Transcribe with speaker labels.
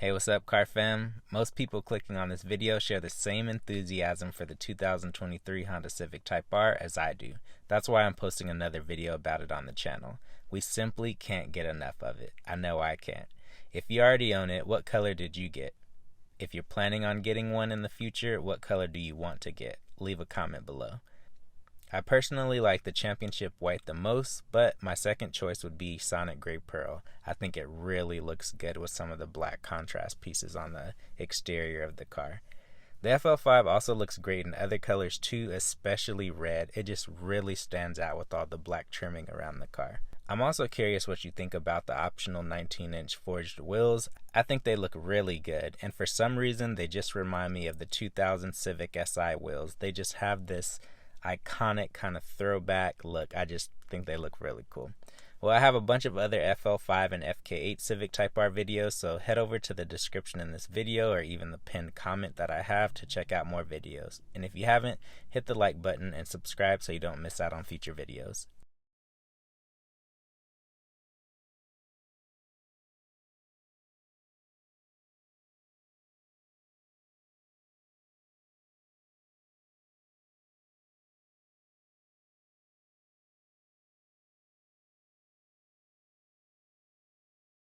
Speaker 1: Hey, what's up, car fam? Most people clicking on this video share the same enthusiasm for the 2023 Honda Civic Type R as I do. That's why I'm posting another video about it on the channel. We simply can't get enough of it. I know I can't. If you already own it, what color did you get? If you're planning on getting one in the future, what color do you want to get? Leave a comment below. I personally like the Championship White the most, but my second choice would be Sonic Gray Pearl. I think it really looks good with some of the black contrast pieces on the exterior of the car. The FL5 also looks great in other colors too, especially red. It just really stands out with all the black trimming around the car. I'm also curious what you think about the optional 19-inch forged wheels. I think they look really good, and for some reason they just remind me of the 2000 Civic Si wheels. They just have this iconic kind of throwback look. I just think they look really cool. Well, I have a bunch of other FL5 and FK8 Civic Type R videos, so head over to the description in this video or even the pinned comment that I have to check out more videos. And if you haven't, hit the like button and subscribe so you don't miss out on future videos.